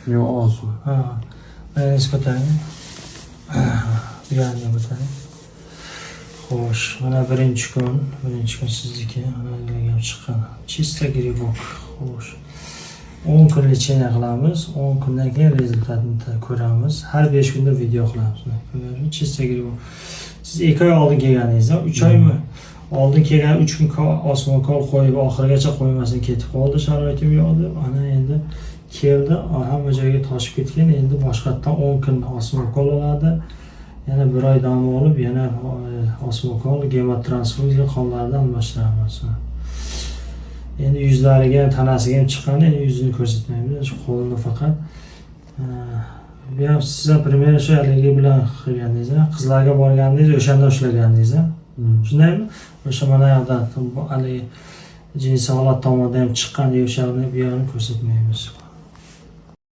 Yo'q, oz. Ha. Mayonez ko'taring. Bu yerga ko'taring. Xo'sh, mana birinchi kun sizniki. Mana nima chiqqan. Чисто грибок. Xo'sh. 10 kun lecheniya qilamiz. 10 kundan keyin rezultatini ko'ramiz. Har 5 kunda video qilamiz. Чисто грибок. Siz 2 oy oldin kelganingizda, 3 oymi? Oldin kelgan 3 kun osmonkol qo'yib oxirigacha qo'ymasin, ketib qoldi, sharoitim yo'qdi. Ana endi keldi, hamma joyga toshib ketgan. Endi boshqatdan 10 kun osmonkol oladi. Yana 1 oy dam olib, yana osmonkol gemotransfuziya qonlaridan almashtiramiz. Endi yuzlariga, tanasiga ham chiqqan, endi yuzini ko'rsatmaymiz, qo'lini faqat. Bu ham siz primera shu haligi bilan qilgandingiz, qizlarga borgandingiz, o'shanda ushlagandingiz. Shundaymi? O'sha mana yoqda haligi jinsiy holat tomondan ham chiqqan, o'shani bu yoqni ko'rsatmaymiz.